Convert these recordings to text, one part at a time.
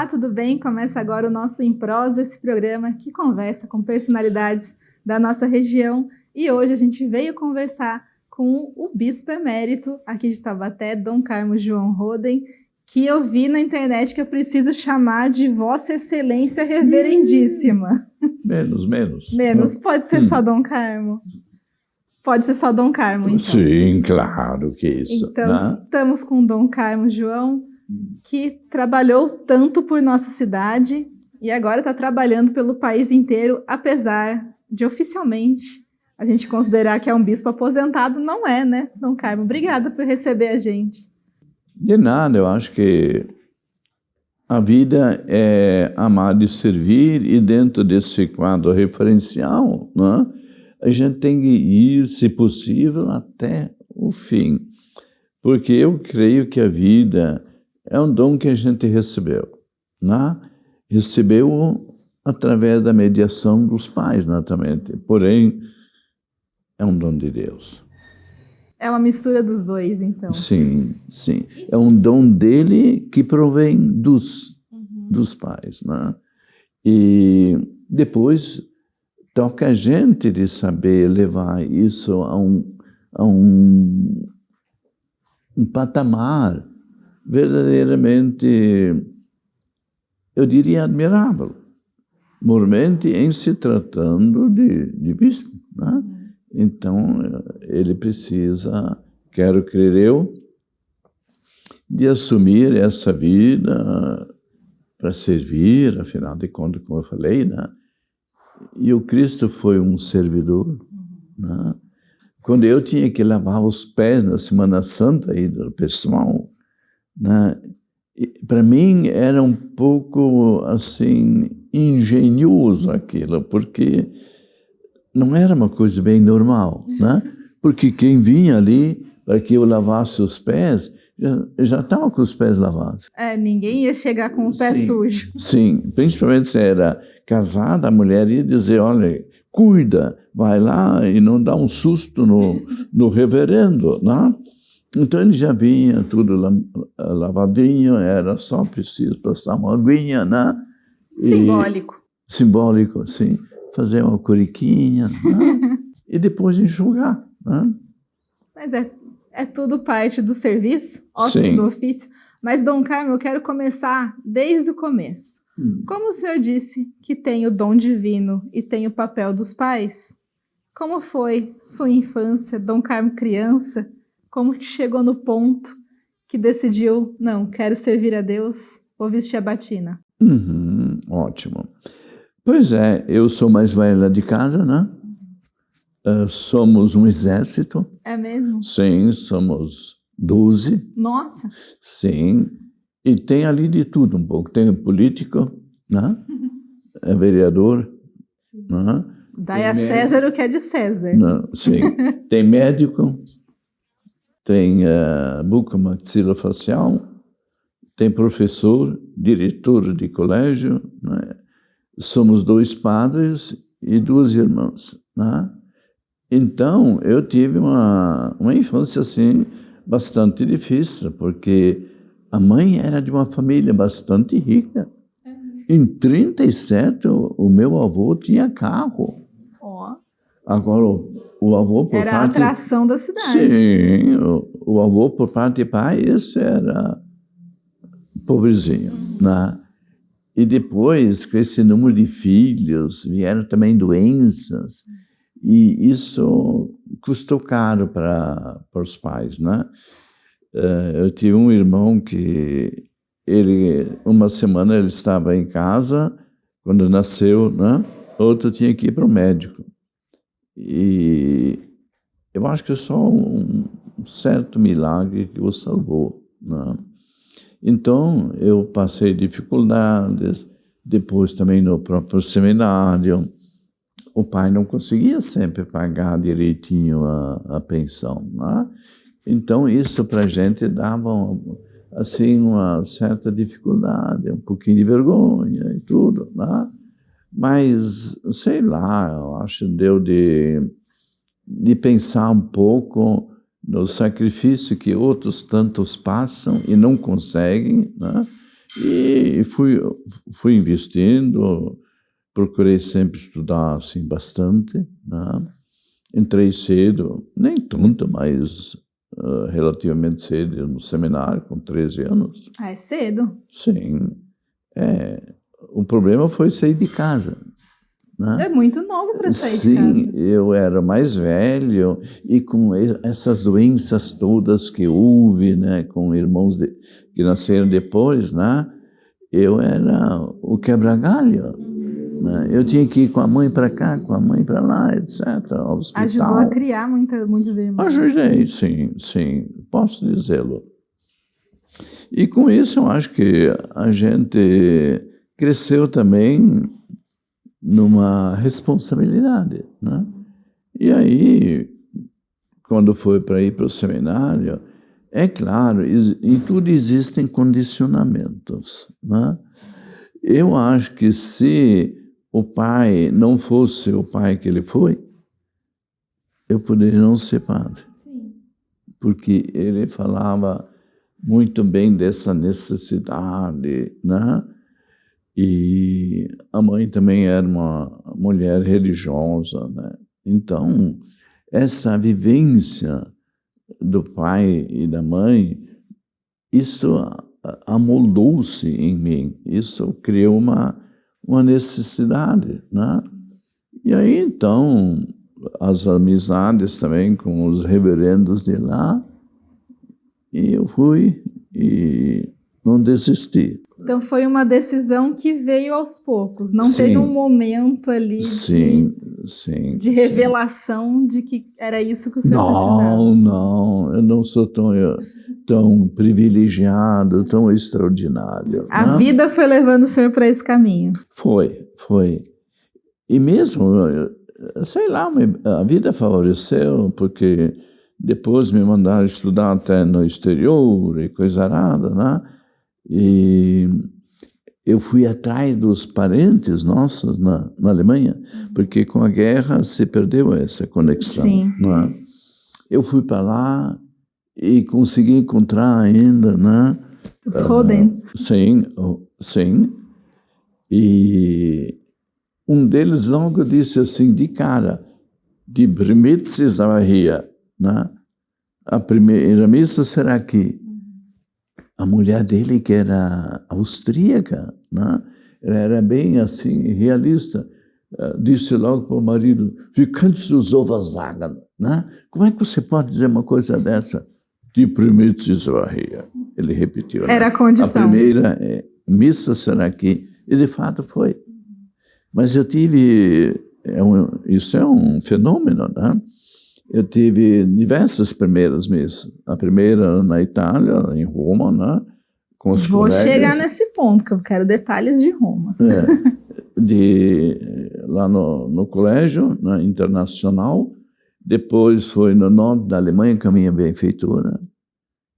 Olá, tudo bem? Começa agora o nosso Em Prosa, esse programa que conversa com personalidades da nossa região. E hoje a gente veio conversar com o Bispo Emérito aqui de Taubaté, Dom Carmo João Roden, que eu vi na internet que eu preciso chamar de Vossa Excelência Reverendíssima. Menos. Menos, pode ser só Dom Carmo? Pode ser só Dom Carmo, então. Sim, claro que isso. Então, estamos com Dom Carmo João, que trabalhou tanto por nossa cidade e agora está trabalhando pelo país inteiro, apesar de oficialmente a gente considerar que é um bispo aposentado. Não é, né, Dom Carmo? Obrigada por receber a gente. De nada, eu acho que a vida é amar e servir, e dentro desse quadro referencial, né, a gente tem que ir, se possível, até o fim. Porque eu creio que a vida é um dom que a gente recebeu, né? Recebeu através da mediação dos pais, naturalmente. Porém, é um dom de Deus. É uma mistura dos dois, então. Sim. É um dom dele que provém dos pais, né? E depois toca a gente de saber levar isso a um patamar verdadeiramente, eu diria, admirável, mormente em se tratando de bispo, né? Então, ele precisa, quero crer eu, de assumir essa vida para servir, afinal de contas, como eu falei, né? E o Cristo foi um servidor, né? Quando eu tinha que lavar os pés na Semana Santa aí do pessoal, né, para mim era um pouco assim engenhoso aquilo, porque não era uma coisa bem normal, né? Porque quem vinha ali para que eu lavasse os pés já estava com os pés lavados. Ninguém ia chegar com o pé sujo. Sim, principalmente se era casada, a mulher ia dizer, olha, cuida, vai lá e não dá um susto no reverendo, né? Então ele já vinha tudo lavadinho, era só preciso passar uma aguinha, né? Simbólico, sim. Fazer uma coriquinha, né? E depois enxugar, né? Mas é tudo parte do serviço, ossos do ofício. Mas, Dom Carmo, eu quero começar desde o começo. Como o senhor disse que tem o dom divino e tem o papel dos pais, como foi sua infância, Dom Carmo criança? Como que chegou no ponto que decidiu, não, quero servir a Deus, vou vestir a batina? Ótimo. Pois é, eu sou mais velho lá de casa, né? Somos um exército. É mesmo? Sim, somos 12. Nossa! Sim, e tem ali de tudo um pouco. Tem político, né? É vereador, né? Dai a César o que é de César. Não, sim, tem médico, tem bucomaxilofacial, tem professor, diretor de colégio, né? Somos 2 padres e 2 irmãs, né? Então, eu tive uma infância, assim, bastante difícil, porque a mãe era de uma família bastante rica. Em 1937, o meu avô tinha carro. Agora, o avô por era parte... a atração da cidade. Sim, o avô por parte de pai, esse era pobrezinho, né? E depois, com esse número de filhos, vieram também doenças, e isso custou caro para os pais, né? Eu tive um irmão que, uma semana ele estava em casa, quando nasceu, né? Outro tinha que ir para o médico. E eu acho que só um certo milagre que o salvou, né? Então, eu passei dificuldades, depois também no próprio seminário. O pai não conseguia sempre pagar direitinho a pensão, né? Então, isso para a gente dava, assim, uma certa dificuldade, um pouquinho de vergonha e tudo, né? Mas, sei lá, eu acho que deu de pensar um pouco no sacrifício que outros tantos passam e não conseguem, né? E fui investindo, procurei sempre estudar assim, bastante, né? Entrei cedo, nem tanto, mas relativamente cedo no seminário, com 13 anos. Ah, é cedo? Sim. O problema foi sair de casa. Né? É muito novo para sair Sim, de casa. Sim, eu era mais velho e com essas doenças todas que houve, né, com irmãos que nasceram depois, né, eu era o quebra-galho. Né? Eu tinha que ir com a mãe para cá, com a mãe para lá, etc. Ao hospital. Ajudou a criar muitos irmãos. Ajudei, sim, posso dizê-lo. E com isso eu acho que a gente cresceu também numa responsabilidade, né? E aí, quando foi para ir para o seminário, é claro, em tudo existem condicionamentos, né? Eu acho que se o pai não fosse o pai que ele foi, eu poderia não ser padre. Sim. Porque ele falava muito bem dessa necessidade, né? E a mãe também era uma mulher religiosa, né? Então, essa vivência do pai e da mãe, isso amoldou-se em mim, isso criou uma necessidade, né? E aí, então, as amizades também com os reverendos de lá, e eu fui e não desisti. Então foi uma decisão que veio aos poucos, não Sim. Teve um momento ali de revelação de que era isso que o senhor precisava. Não, eu não sou tão privilegiado, tão extraordinário. A vida foi levando o senhor para esse caminho. Foi. E mesmo, sei lá, a vida favoreceu, porque depois me mandaram estudar até no exterior e coisa arada, né? E eu fui atrás dos parentes nossos na Alemanha, porque com a guerra se perdeu essa conexão. Sim. Né? Eu fui para lá e consegui encontrar ainda, né? Os Roden. Sim. E um deles logo disse assim, de cara, die Primitzis-Maria, né? A primeira missa será aqui. A mulher dele, que era austríaca, né? Ela era bem assim, realista, disse logo para o marido, wie kannst du sowas sagen? Né? Como é que você pode dizer uma coisa dessa? Die Primitzis-Maria. Ele repetiu. Era a né? condição. A primeira missa será aqui. E de fato foi. Mas eu tive, isso é um fenômeno, né? Eu tive diversas primeiras missas. A primeira na Itália, em Roma, né? Com os Vou colegas. chegar nesse ponto, que eu quero detalhes de Roma. Lá no colégio, né, internacional. Depois foi no norte da Alemanha, com a minha benfeitora.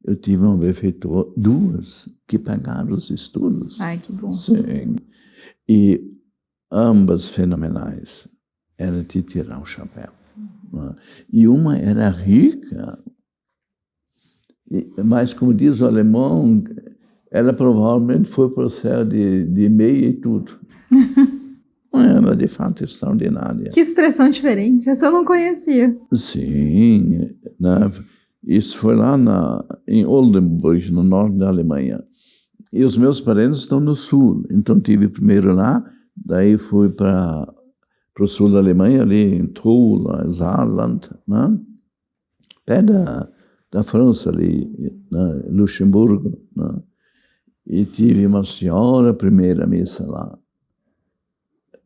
Eu tive uma benfeitora, duas, que pagaram os estudos. Ai, que bom. Sim. E ambas fenomenais. Era de tirar o chapéu. E uma era rica, mas, como diz o alemão, ela provavelmente foi para o céu de meia e tudo. Era, de fato, extraordinária. Que expressão diferente, essa eu não conhecia. Sim, né? Isso foi lá em Oldenburg, no norte da Alemanha. E os meus parentes estão no sul, então tive primeiro lá, daí fui para o sul da Alemanha, ali em Tula, Saarland, né? Pé da França, ali, né? Luxemburgo. Né? E tive uma senhora primeira missa lá,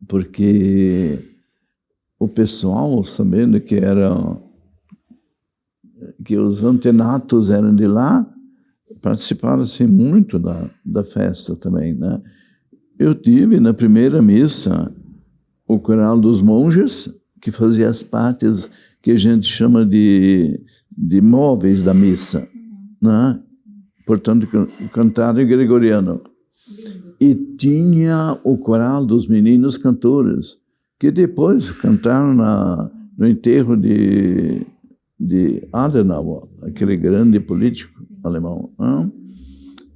porque o pessoal, sabendo que os antenatos eram de lá, participaram assim, muito da festa também. Né? Eu tive na primeira missa o coral dos monges, que fazia as partes que a gente chama de móveis da missa, né? Portanto, cantaram em gregoriano. E tinha o coral dos meninos cantores, que depois cantaram no enterro de Adenauer, aquele grande político alemão. Né?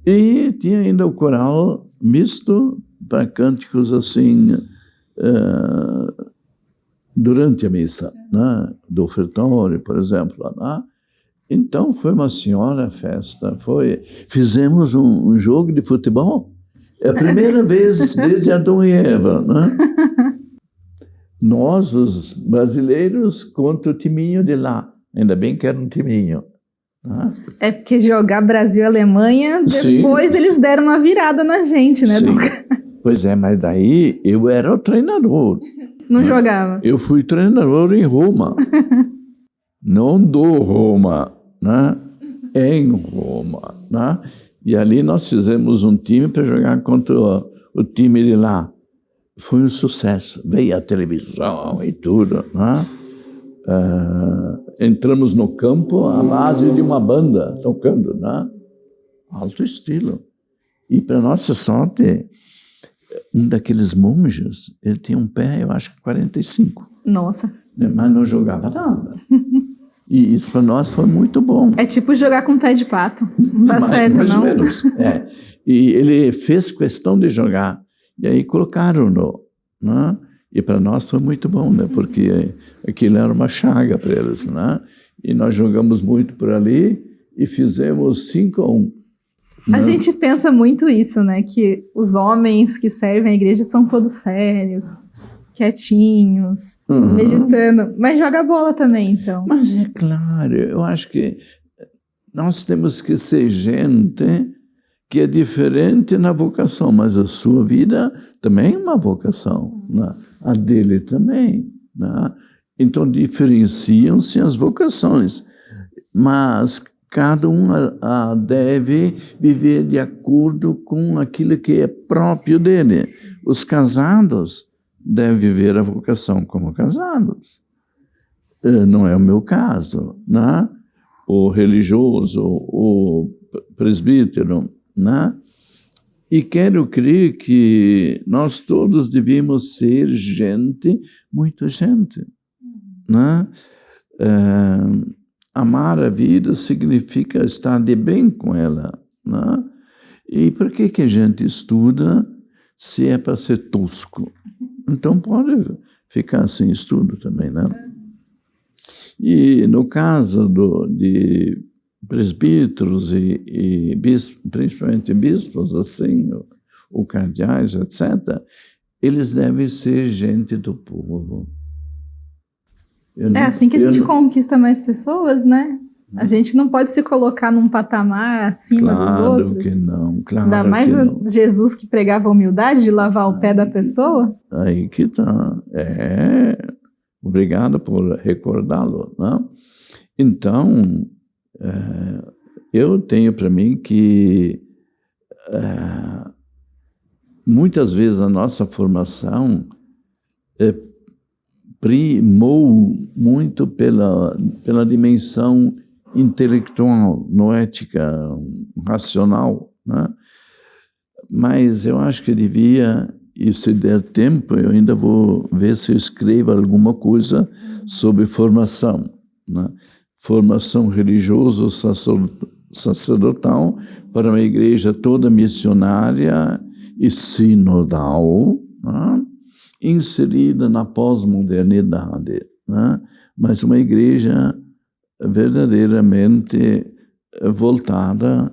E tinha ainda o coral misto para cânticos assim, durante a missa, né? Do ofertório, por exemplo. Né? Então, foi uma senhora festa. Fizemos um jogo de futebol. É a primeira vez desde Adão e Eva. Né? Nós, os brasileiros, contra o timinho de lá. Ainda bem que era um timinho. Né? É porque jogar Brasil e Alemanha, depois sim, eles deram uma virada na gente, né? Sim. Pois é, mas daí eu era o treinador. Não jogava? Eu fui treinador em Roma. Não do Roma, né? Em Roma. Né? E ali nós fizemos um time para jogar contra o time de lá. Foi um sucesso. Veio a televisão e tudo. Né? Entramos no campo à base de uma banda tocando. Né? Alto estilo. E para nossa sorte, um daqueles monges, ele tinha um pé, eu acho que 45. Nossa. Mas não jogava nada. E isso para nós foi muito bom. É tipo jogar com pé de pato. Não dá certo, mais não? Mais ou menos, é. E ele fez questão de jogar. E aí colocaram-no. Né? E para nós foi muito bom, né? Porque aquilo era uma chaga para eles. Né? E nós jogamos muito por ali e fizemos 5-1. A gente pensa muito isso, né? Que os homens que servem a igreja são todos sérios, quietinhos, meditando. Mas joga bola também, então. Mas é claro, eu acho que nós temos que ser gente que é diferente na vocação, mas a sua vida também é uma vocação, né? A dele também. Né? Então diferenciam-se as vocações, mas cada um deve viver de acordo com aquilo que é próprio dele. Os casados devem viver a vocação como casados. Não é o meu caso, né? O religioso, o presbítero, né? E quero crer que nós todos devíamos ser gente, muita gente, né? Amar a vida significa estar de bem com ela, né? E por que a gente estuda se é para ser tosco? Então pode ficar sem estudo também, né? E no caso de presbíteros e bispos, principalmente bispos, assim, ou cardeais, etc., eles devem ser gente do povo. Assim que a gente conquista mais pessoas, né? A gente não pode se colocar num patamar acima dos outros. Claro que não, claro. Ainda mais Jesus que pregava a humildade de lavar o pé da pessoa. Aí que tá. Obrigado por recordá-lo, né? Então, eu tenho para mim que muitas vezes a nossa formação primou muito pela dimensão intelectual, noética, racional, né? Mas eu acho que devia, e se der tempo, eu ainda vou ver se eu escrevo alguma coisa sobre formação, né? Formação religiosa, sacerdotal, para uma igreja toda missionária e sinodal, né? Inserida na pós-modernidade, né? Mas uma igreja verdadeiramente voltada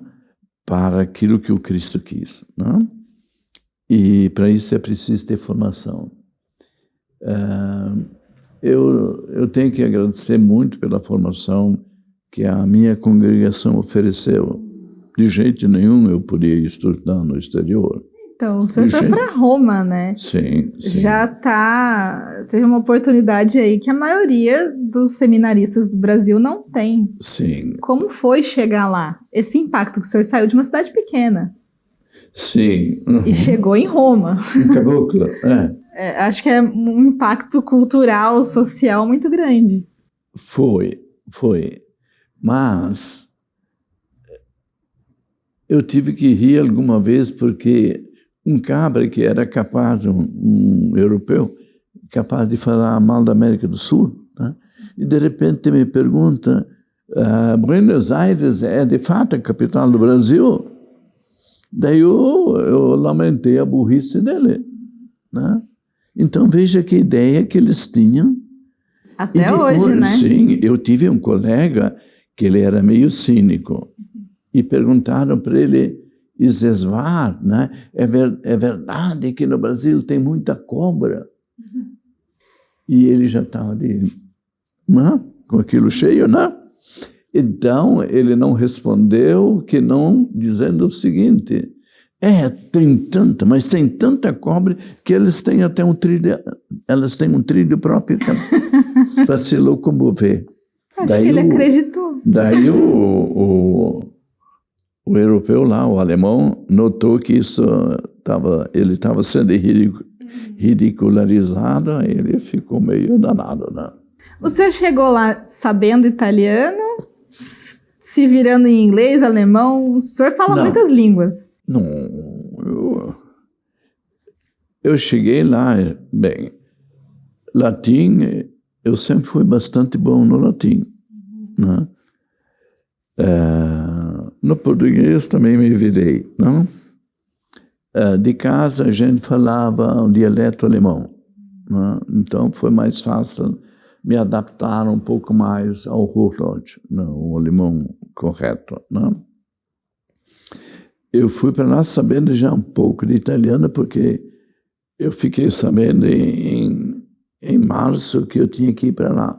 para aquilo que o Cristo quis, né? E para isso é preciso ter formação. Eu tenho que agradecer muito pela formação que a minha congregação ofereceu. De jeito nenhum eu podia estudar no exterior. Então, o senhor foi para Roma, né? Sim. Já teve uma oportunidade aí que a maioria dos seminaristas do Brasil não tem. Sim. Como foi chegar lá? Esse impacto que o senhor saiu de uma cidade pequena. Sim. E chegou em Roma. Em Caboclo, acho que é um impacto cultural, social muito grande. Foi. Mas eu tive que rir alguma vez porque um cabra que era capaz, um europeu, capaz de falar mal da América do Sul, né? E de repente me pergunta, Buenos Aires é de fato a capital do Brasil? Daí eu lamentei a burrice dele, né? Então veja que ideia que eles tinham. Até depois, hoje, né? Sim, eu tive um colega que ele era meio cínico e perguntaram para ele, Isesvar, né? É verdade que no Brasil tem muita cobra? E ele já estava ali, né? Com aquilo cheio, né? Então, ele não respondeu que não, dizendo o seguinte, tem tanta cobra que eles têm até um trilho próprio para se locomover. Acho que ele acreditou. Daí o europeu lá, o alemão, notou que ele estava sendo ridicularizado, aí ele ficou meio danado, né? O senhor chegou lá sabendo italiano, se virando em inglês, alemão? O senhor fala muitas línguas. Não, eu cheguei lá, bem, latim, eu sempre fui bastante bom no latim, né? No português também me virei, não? De casa a gente falava um dialeto alemão, né? Então foi mais fácil me adaptar um pouco mais ao Hochdeutsch, o alemão correto, né? Eu fui para lá sabendo já um pouco de italiano, porque eu fiquei sabendo em março que eu tinha que ir para lá.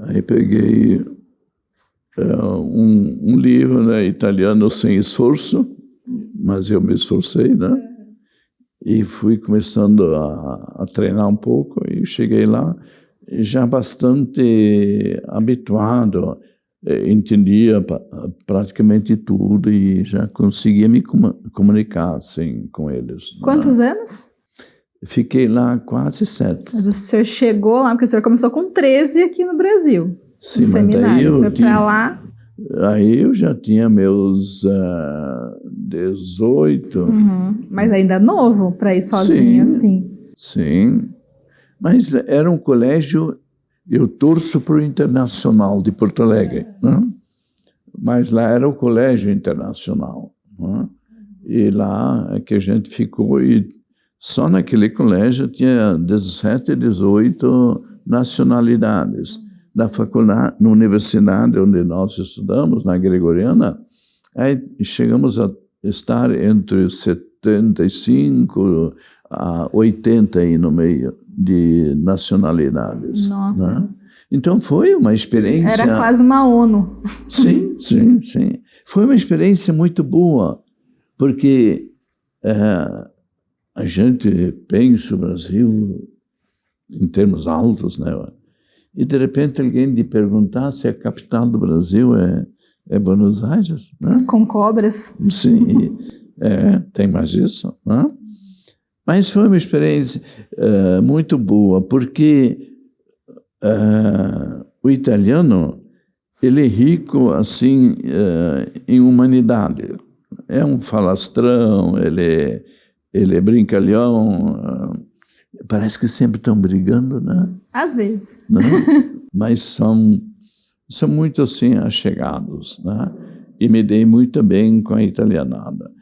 Aí peguei um livro, né, italiano sem esforço, mas eu me esforcei, né? E fui começando a treinar um pouco e cheguei lá já bastante habituado, entendia praticamente tudo e já conseguia me comunicar assim, com eles. Quantos anos? Fiquei lá quase 7. Mas o senhor chegou lá, porque o senhor começou com 13 aqui no Brasil. Sim, mas seminário. Foi para lá. Aí eu já tinha meus 18. Mas ainda novo para ir sozinho, assim. Sim. Mas era um colégio, eu torço para o Internacional de Porto Alegre, né? Mas lá era o colégio internacional, né? E lá é que a gente ficou, e só naquele colégio tinha 17, 18 nacionalidades. Na faculdade, na universidade onde nós estudamos, na Gregoriana, aí chegamos a estar entre 75 a 80 aí no meio de nacionalidades. Nossa. Né? Então foi uma experiência... Era quase uma ONU. Sim. Foi uma experiência muito boa, porque a gente pensa o Brasil em termos altos, né? E de repente alguém lhe perguntar se a capital do Brasil é Buenos Aires, né? Com cobras. Sim, tem mais isso, né? Mas foi uma experiência muito boa, porque o italiano, ele é rico, assim, em humanidade. É um falastrão, ele é brincalhão, parece que sempre estão brigando, né? Às vezes. Né? Mas são muito, assim, achegados, né? E me dei muito bem com a italianada.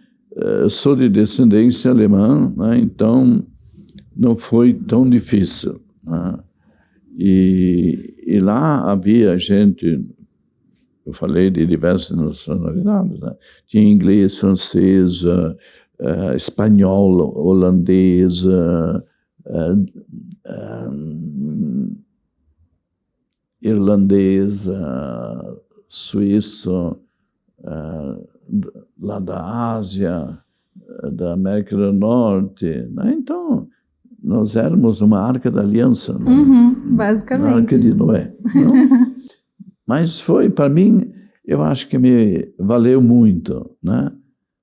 Sou de descendência alemã, né? Então não foi tão difícil, né? E lá havia gente, eu falei de diversas nacionalidades, né? Tinha inglês, francês, espanhol, holandês, irlandês, suíço, lá da Ásia, da América do Norte, né? Então, nós éramos uma arca da aliança, né? Basicamente. Uma arca de Noé. Não? Mas foi, para mim, eu acho que me valeu muito, né?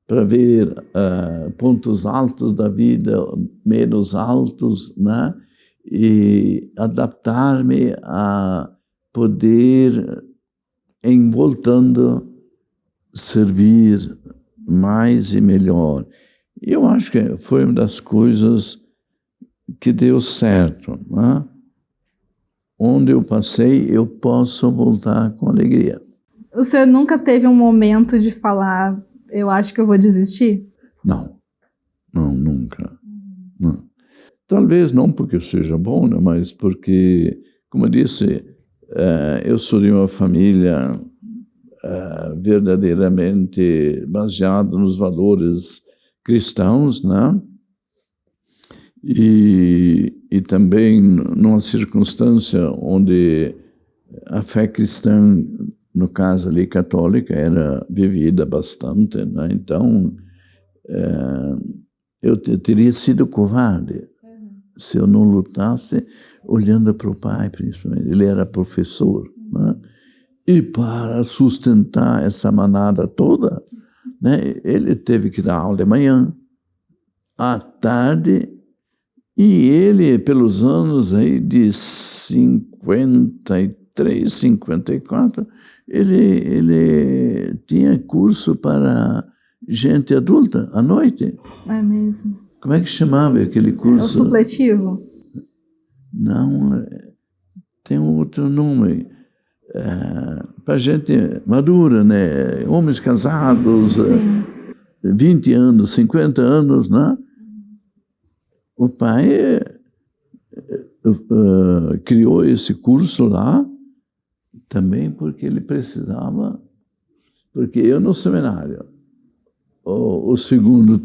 Para ver pontos altos da vida, menos altos, né? E adaptar-me a poder, em voltando, servir mais e melhor. E eu acho que foi uma das coisas que deu certo, né? Onde eu passei, eu posso voltar com alegria. O senhor nunca teve um momento de falar, eu acho que eu vou desistir? Não, nunca. Não. Talvez não porque eu seja bom, né, mas porque, como eu disse, eu sou de uma família verdadeiramente baseada nos valores cristãos, né? E também numa circunstância onde a fé cristã, no caso ali católica, era vivida bastante, né? Então eu teria sido covarde se eu não lutasse olhando para o pai, principalmente. Ele era professor, né? E para sustentar essa manada toda, né, ele teve que dar aula de manhã, à tarde, e ele, pelos anos aí de 53, 54, ele tinha curso para gente adulta, à noite. É mesmo. Como é que chamava aquele curso? É o supletivo? Não, tem um outro nome. Para gente madura, né? Homens casados, 20 anos, 50 anos, né? O pai criou esse curso lá também porque ele precisava, porque eu no seminário, o segundo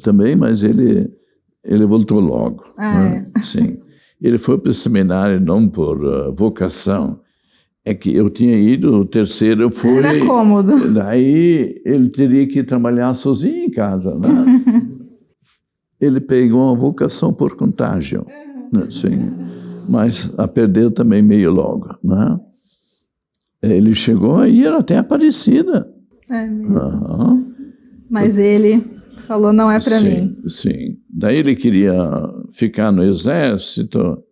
também, mas ele voltou logo. Né? Sim. Ele foi para o seminário não por vocação, é que eu tinha ido, o terceiro foi... Era cômodo. Daí ele teria que trabalhar sozinho em casa, né? Ele pegou uma vocação por contágio, né? Sim, mas a perdeu também meio logo, né? Ele chegou a ir até Aparecida. É mesmo. Mas ele falou, não é para mim. Sim, daí ele queria ficar no exército.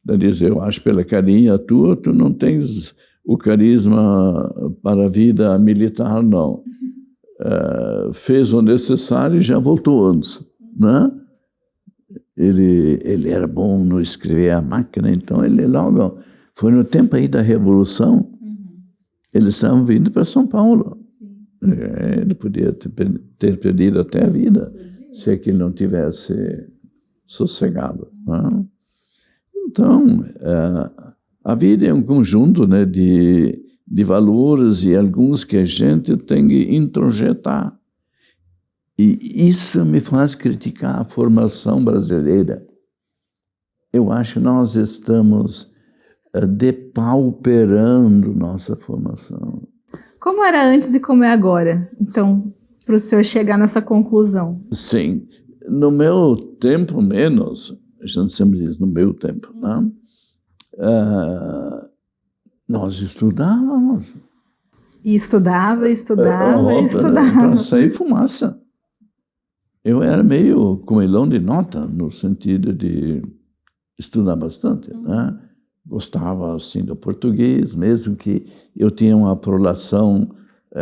Daí diz, eu acho pela carinha tua, tu não tens o carisma para a vida militar, não. Fez o necessário e já voltou antes, né? Ele era bom no escrever a máquina, então ele logo... Foi no tempo aí da Revolução, eles estavam vindo para São Paulo. Ele podia ter perdido até a vida, se é que ele não tivesse sossegado, né? Então, a vida é um conjunto, né, de valores e alguns que a gente tem que introjetar. E isso me faz criticar a formação brasileira. Eu acho que nós estamos depauperando nossa formação. Como era antes e como é agora? Então, para o senhor chegar nessa conclusão. Sim. No meu tempo, menos... A gente sempre diz, no meu tempo, né? Nós estudávamos. E estudava. Para sair fumaça. Eu era meio comelão de nota, no sentido de estudar bastante, né? Gostava, assim, do português, mesmo que eu tinha uma prolação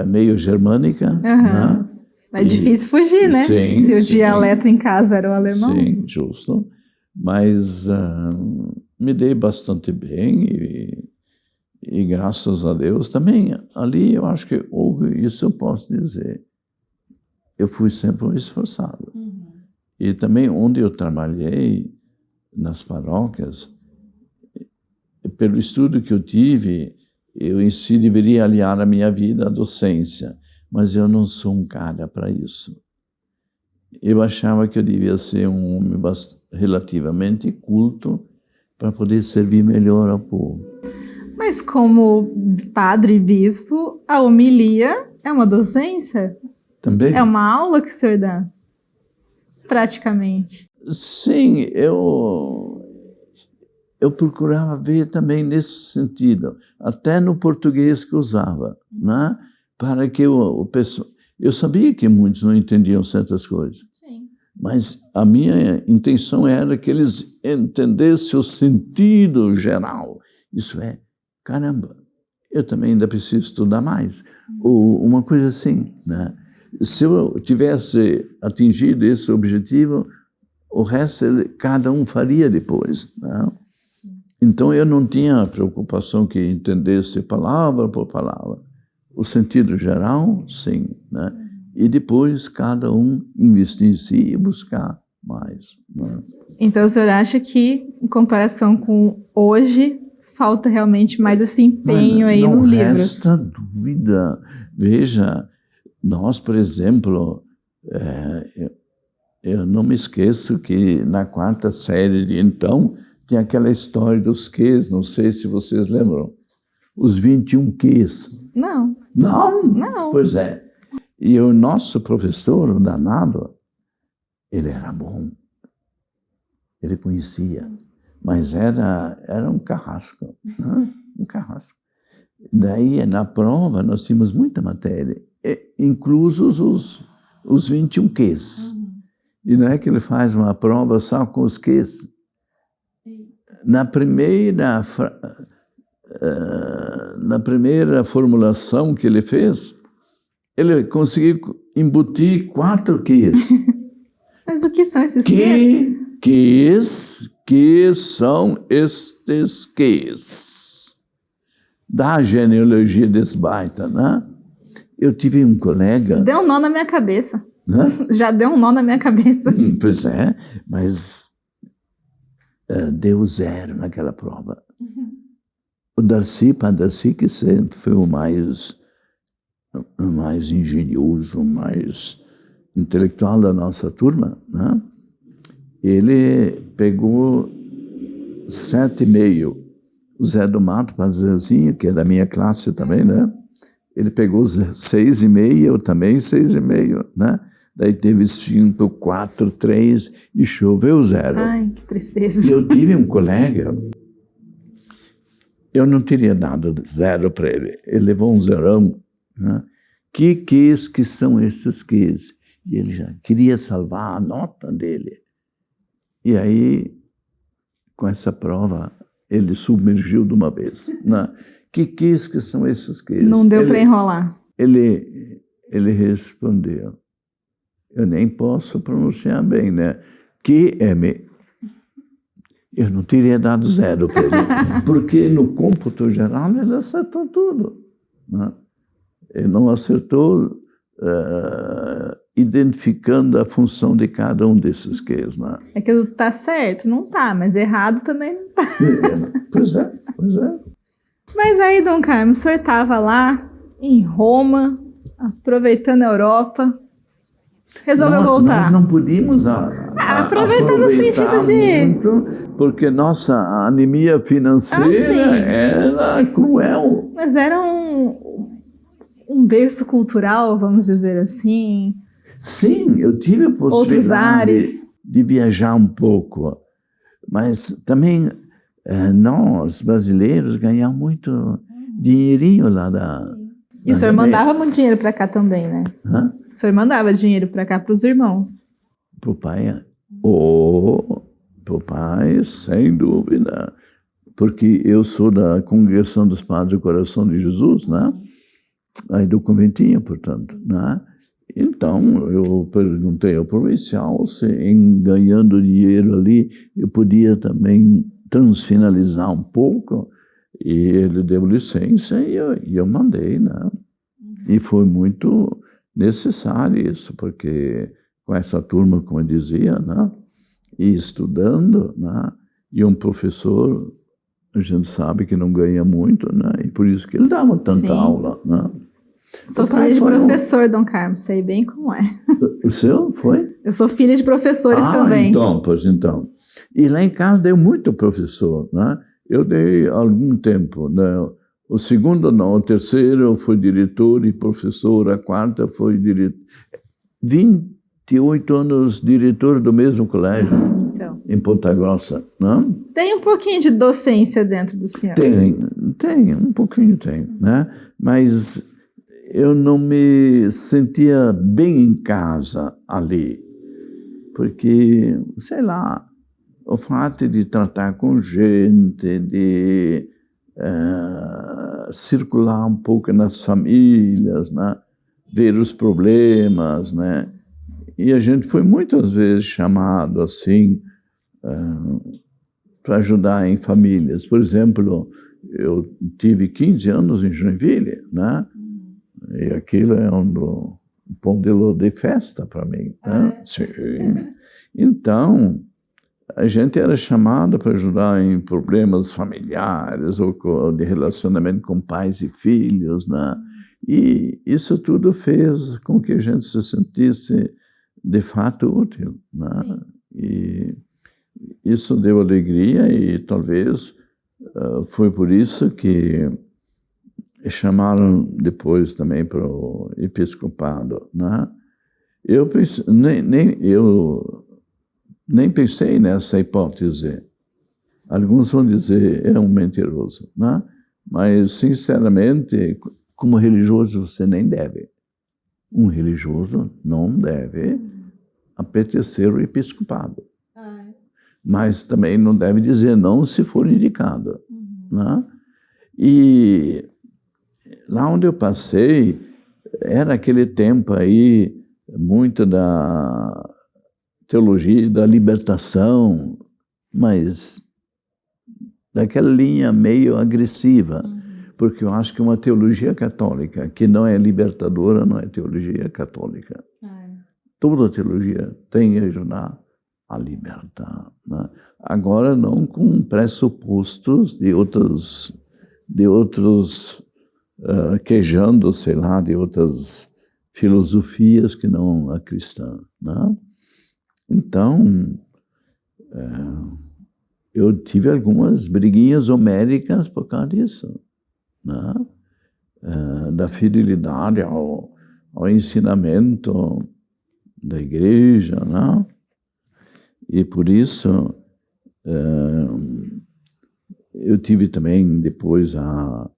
meio germânica, né? É difícil fugir, né? Sim, se o dialeto em casa era o alemão. Sim, justo. Mas me dei bastante bem e graças a Deus também ali eu acho que houve, isso eu posso dizer, eu fui sempre um esforçado. E também onde eu trabalhei, nas paróquias, pelo estudo que eu tive, eu em si deveria aliar a minha vida à docência, mas eu não sou um cara para isso. Eu achava que eu devia ser um homem relativamente culto para poder servir melhor ao povo. Mas como padre e bispo, a homilia é uma docência? Também. É uma aula que o senhor dá? Praticamente. Sim, eu procurava ver também nesse sentido, até no português que usava, né? Para que o pessoal... Eu sabia que muitos não entendiam certas coisas. Sim. Mas a minha intenção era que eles entendessem o sentido geral. Isso é, caramba, eu também ainda preciso estudar mais. Ou uma coisa assim, né? Se eu tivesse atingido esse objetivo, o resto cada um faria depois, né? Então eu não tinha a preocupação que entendesse palavra por palavra. O sentido geral, sim, né? e depois cada um investir em si e buscar mais. Né? Então o senhor acha que, em comparação com hoje, falta realmente mais esse empenho aí nos livros? Não resta dúvida. Veja, nós, por exemplo, eu não me esqueço que na 4ª série de então tinha aquela história dos Qs, não sei se vocês lembram, os 21 Qs. Não. Não? Não. Pois é. E o nosso professor, o danado, ele era bom. Ele conhecia, mas era um carrasco, né? Um carrasco. Daí, na prova, nós tínhamos muita matéria, inclusos os 21 Qs. E não é que ele faz uma prova só com os Qs. Na primeira formulação que ele fez, ele conseguiu embutir 4 Qs. Mas o que são esses Qs? Que são estes Qs? Da genealogia desse baita, né? Eu tive um colega... Deu um nó na minha cabeça. Hã? Já deu um nó na minha cabeça. Pois é, mas deu 0 naquela prova. O Padre Darcy, que sempre foi o mais engenhoso, o mais intelectual da nossa turma, né? Ele pegou 7,5. O Zé do Mato, Padre Zezinho, que é da minha classe também, né? Ele pegou 6,5, eu também 6,5, né? Daí teve 5, 4, 3 e choveu 0. Ai, que tristeza. E eu tive um colega, eu não teria dado 0 para ele. Ele levou um 0. Né? Que são esses Qs? E ele já queria salvar a nota dele. E aí, com essa prova, ele submergiu de uma vez. Né? Que são esses Qs? Não deu para enrolar. Ele respondeu, eu nem posso pronunciar bem, né? QM. Eu não teria dado 0 para ele, porque no cômputo geral ele acertou tudo. Né? Ele não acertou identificando a função de cada um desses Qs. Né? É que tá certo, não tá, mas errado também não tá. Pois é. Mas aí, Dom Carmo, o senhor estava lá em Roma, aproveitando a Europa, resolveu voltar. Nós não podíamos aproveitar no sentido de... muito, porque nossa anemia financeira era cruel. Mas era um berço cultural, vamos dizer assim. Sim, eu tive a possibilidade de viajar um pouco, mas também nós, brasileiros, ganhamos muito dinheirinho lá da... E o senhor mandava muito dinheiro para cá também, né? Hã? O senhor mandava dinheiro para cá para os irmãos? Para o pai? Para o pai, sem dúvida. Porque eu sou da Congregação dos Padres do Coração de Jesus, né? Aí do conventinho, portanto, né? Então, eu perguntei ao provincial se, em ganhando dinheiro ali, eu podia também transfinalizar um pouco. E ele deu licença e eu mandei, né? E foi muito necessário isso, porque com essa turma, como eu dizia, né? E estudando, né? E um professor, a gente sabe que não ganha muito, né? E por isso que ele dava tanta aula, né? Sou filha de professor, Dom Carmo, sei bem como é. O seu foi? Eu sou filha de professores também. Então. E lá em casa deu muito professor, né? Eu dei algum tempo, né? O segundo não, o terceiro eu fui diretor e professor, a quarta foi diretor. 28 anos diretor do mesmo colégio, em Ponta Grossa, não? Tem um pouquinho de docência dentro do senhor. Tem, um pouquinho tem, né? Mas eu não me sentia bem em casa ali, porque, sei lá, o fato de tratar com gente, de circular um pouco nas famílias, né? Ver os problemas, né? E a gente foi muitas vezes chamado assim para ajudar em famílias. Por exemplo, eu tive 15 anos em Joinville, né? E aquilo é um pão de ló de festa para mim. Né? Sim. Então, a gente era chamado para ajudar em problemas familiares ou de relacionamento com pais e filhos, né? E isso tudo fez com que a gente se sentisse de fato útil, né? E isso deu alegria e talvez foi por isso que chamaram depois também para o episcopado, né? Eu nem pensei nessa hipótese. Alguns vão dizer é um mentiroso, né? Mas sinceramente, como religioso você nem deve. Um religioso não deve apetecer o episcopado. Mas também não deve dizer não se for indicado. Né? E lá onde eu passei, era aquele tempo aí, muito da teologia da libertação, mas daquela linha meio agressiva, porque eu acho que uma teologia católica que não é libertadora não é teologia católica. Toda teologia tem que ajudar a libertar. Né? Agora não com pressupostos de outros queijando, sei lá, de outras filosofias que não a cristã. Né? Então, eu tive algumas briguinhas homéricas por causa disso, né? Da fidelidade ao ensinamento da igreja, né? E por isso eu tive também depois a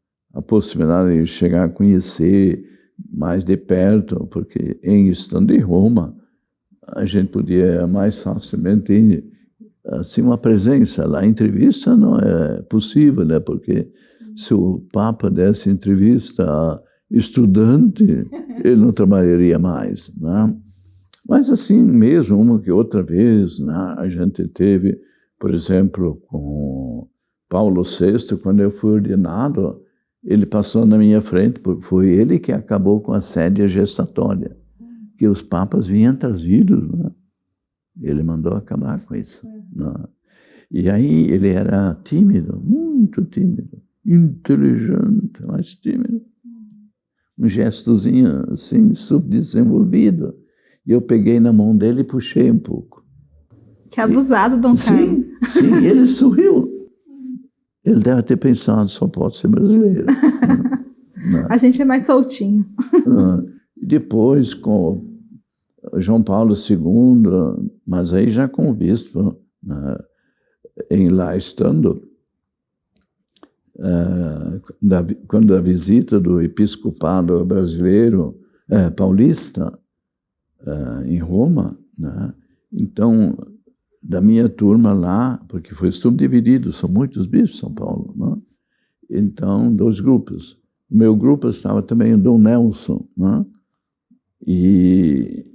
possibilidade de chegar a conhecer mais de perto, porque estando em Roma, a gente podia mais facilmente, assim, uma presença lá. A entrevista não é possível, né? Porque se o Papa desse entrevista a estudante, ele não trabalharia mais, né? Mas assim mesmo, uma que outra vez, né? A gente teve, por exemplo, com Paulo VI, quando eu fui ordenado, ele passou na minha frente, foi ele que acabou com a sédia gestatória, que os papas vinham trazidos, né? Ele mandou acabar com isso. Né? E aí ele era tímido, muito tímido, inteligente, mas tímido. Um gestozinho assim, subdesenvolvido. E eu peguei na mão dele e puxei um pouco. Que abusado, Dom Carmo. Sim, ele sorriu. Ele deve ter pensado, só pode ser brasileiro. Né? A gente é mais soltinho. Depois, com João Paulo II, mas aí já com o bispo, né, lá estando, quando a visita do episcopado brasileiro, paulista, em Roma, né, então, da minha turma lá, porque foi subdividido, são muitos bispos em São Paulo, né? Então, 2 grupos. O meu grupo estava também o Dom Nelson, né? E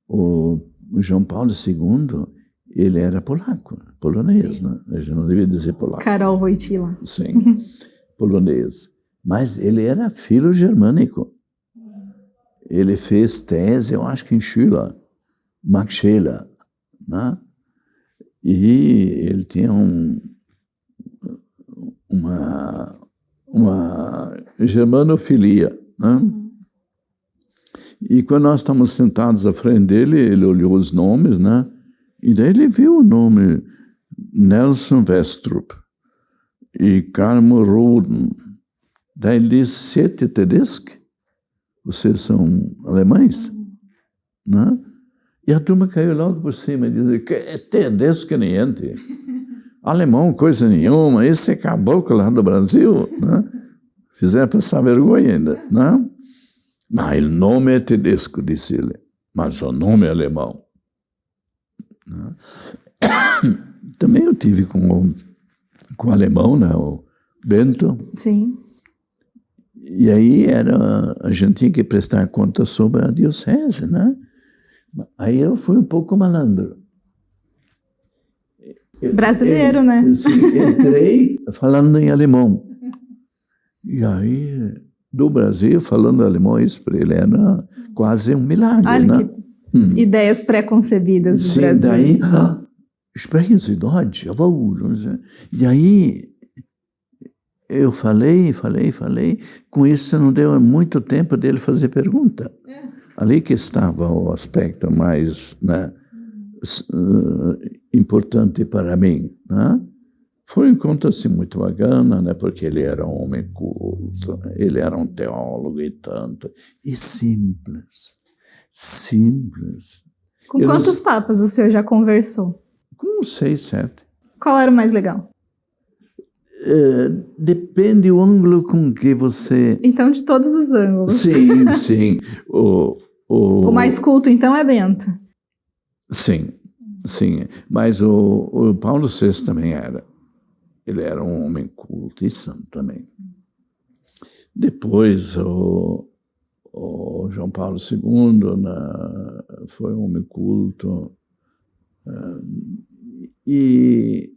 o João Paulo II, ele era polonês, né? A gente não devia dizer polaco. Karol Wojtyła. Sim, polonês. Mas ele era filo-germânico. Ele fez tese, eu acho que em Schüler, Max Scheler, né? E ele tinha uma germanofilia, né? E quando nós estávamos sentados à frente dele, ele olhou os nomes, né? E daí ele viu o nome Nelson Westrup e Carmo Roden. Daí ele disse, Siete Tedeschi? Vocês são alemães? Né? E a turma caiu logo por cima e disse, que é Tedeschi niente. Alemão, coisa nenhuma, esse caboclo lá do Brasil, né? Fizeram passar vergonha ainda, né? Mas o nome é Tedesco, disse ele, mas o nome é alemão. Né? Também eu tive com o alemão, né? O Bento. Sim. E aí a gente tinha que prestar conta sobre a diocese, né? Aí eu fui um pouco malandro. Brasileiro, né? Entrei falando em alemão. E aí do Brasil falando alemão, isso para ele era quase um milagre. Olha, né? Ideias pré-concebidas do Sim, Brasil. daí, sprechen Sie Deutsch? Jawohl. E aí, eu falei, com isso não deu muito tempo dele fazer pergunta. Ali que estava o aspecto mais, né, importante para mim. Né? Foi um encontro assim, muito bacana, né, porque ele era um homem culto, ele era um teólogo e tanto, e simples. Com quantos papas o senhor já conversou? Com 6, 7. Qual era o mais legal? Depende do ângulo com que você... Então, de todos os ângulos. Sim. O mais culto, então, é Bento. Sim. Mas o Paulo VI também era. Ele era um homem culto e santo também. Depois, o João Paulo II foi um homem culto. E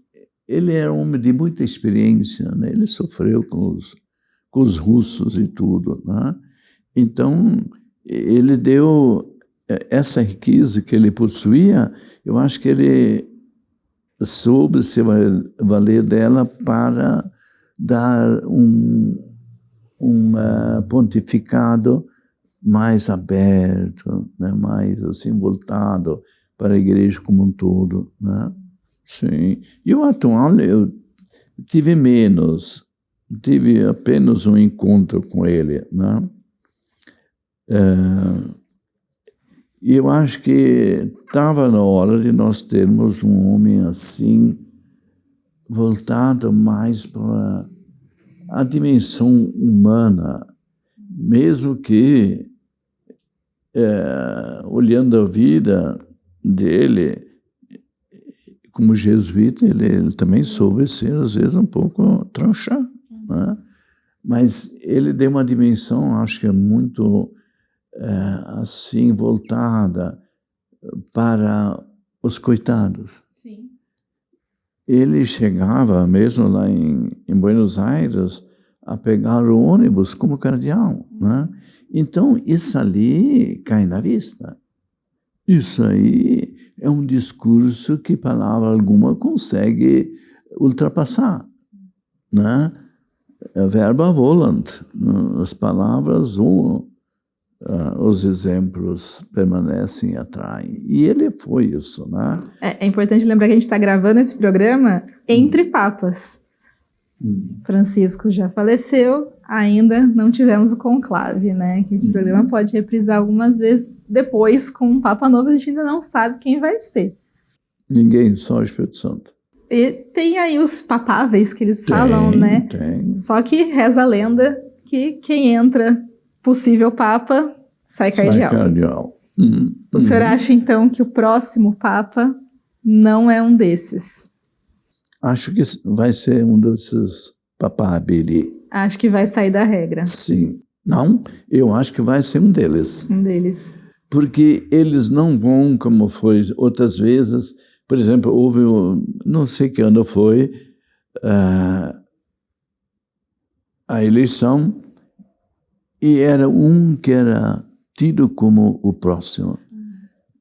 ele era um homem de muita experiência, né? Ele sofreu com os russos e tudo. Né? Então, ele deu essa riqueza que ele possuía, eu acho que ele soube se valer dela para dar um pontificado mais aberto, né? Mais assim, voltado para a igreja como um todo. Né? Sim. E o atual, eu tive apenas um encontro com ele. Né? E eu acho que estava na hora de nós termos um homem assim, voltado mais para a dimensão humana, mesmo que, olhando a vida dele, como jesuíta, ele também soube ser, às vezes, um pouco tranchar, né? Mas ele deu uma dimensão, acho que é muito... assim, voltada para os coitados. Sim. Ele chegava, mesmo lá em Buenos Aires, a pegar o ônibus como cardeal. Né? Então, isso ali cai na vista. Isso aí é um discurso que palavra alguma consegue ultrapassar. Né? Verba volant. As palavras voam. Os exemplos permanecem e atraem. E ele foi isso, né? É importante lembrar que a gente está gravando esse programa entre papas. Francisco já faleceu, ainda não tivemos o conclave, né? Que esse programa pode reprisar algumas vezes depois com um papa novo, a gente ainda não sabe quem vai ser. Ninguém, só o Espírito Santo. E tem aí os papáveis que eles falam, né? Tem. Só que reza a lenda que quem entra possível papa sai cardeal. O senhor acha, então, que o próximo papa não é um desses? Acho que vai ser um desses papabili. Acho que vai sair da regra. Sim. Não, eu acho que vai ser um deles. Um deles. Porque eles não vão, como foi outras vezes. Por exemplo, houve, não sei que ano foi, a eleição, e era um que era tido como o próximo.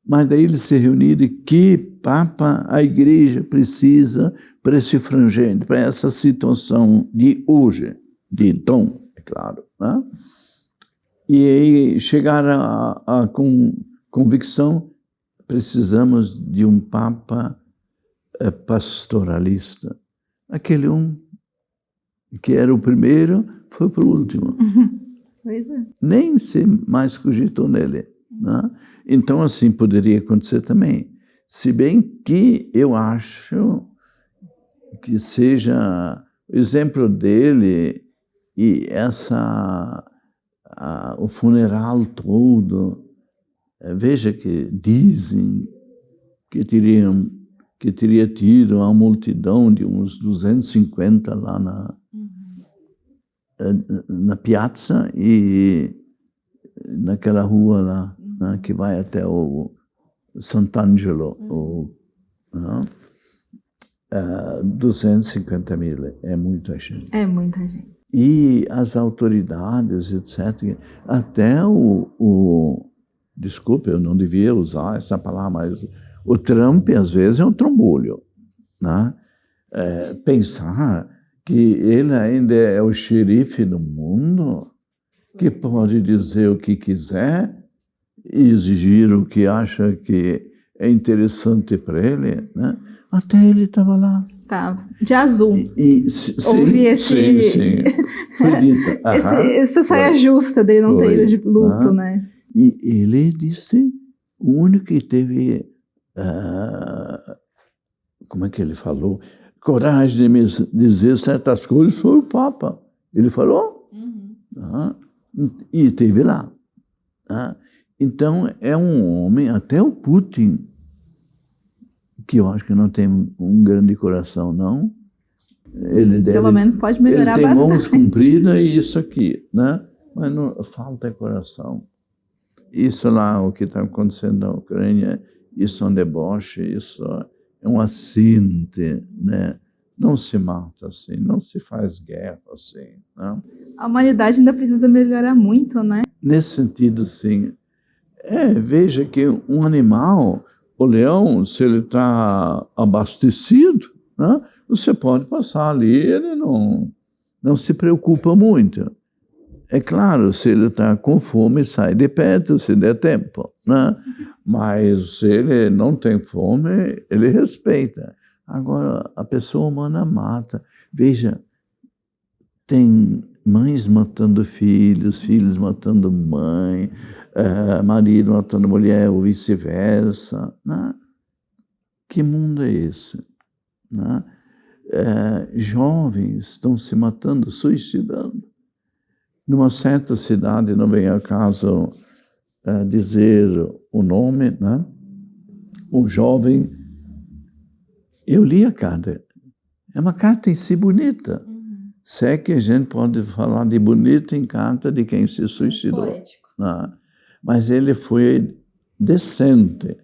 Mas daí eles se reuniram, que Papa a Igreja precisa para esse frangente, para essa situação de hoje, de então, é claro. Né? E aí chegaram a convicção, precisamos de um Papa pastoralista. Aquele que era o primeiro, foi para o último. Pois é. Nem se mais cogitou nele. Né? Então, assim, poderia acontecer também. Se bem que eu acho que seja o exemplo dele e o funeral todo. Veja que dizem que teria tido uma multidão de uns 250 lá na piazza e naquela rua lá, né, que vai até o Sant'Angelo. 250 mil, é muita gente. É muita gente. E as autoridades, etc., até desculpe, eu não devia usar essa palavra, mas o Trump, às vezes, é um trombolho, né? Pensar que ele ainda é o xerife do mundo, que pode dizer o que quiser e exigir o que acha que é interessante para ele, né? Até ele estava lá. Tá, de azul. Sim. Foi dita. Essa saia justa dele não ter ido de luto, né? E ele disse, o único que teve, como é que ele falou? Coragem de me dizer certas coisas foi o Papa. Ele falou, e esteve lá. Então, é um homem, até o Putin, que eu acho que não tem um grande coração, não. Ele deve, pelo menos pode melhorar bastante. Ele tem mãos compridas e isso aqui, né? Mas não, falta coração. Isso lá, o que está acontecendo na Ucrânia, isso é um deboche, isso é um assinte, né? Não se mata assim, não se faz guerra assim, não. A humanidade ainda precisa melhorar muito, né? Nesse sentido, sim. Veja que um animal, o leão, se ele está abastecido, né, você pode passar ali, ele não se preocupa muito. É claro, se ele está com fome, sai de perto, se der tempo, né? Mas se ele não tem fome, ele respeita. Agora, a pessoa humana mata. Veja, tem mães matando filhos, filhos matando mãe, marido matando mulher, ou vice-versa, né? Que mundo é esse? Né? Jovens estão se matando, suicidando. Numa certa cidade, não vem ao caso dizer o nome, né? O jovem, eu li a carta, é uma carta em si bonita. Se é que a gente pode falar de bonita em carta de quem se suicidou. Poético. Né? Mas ele foi decente,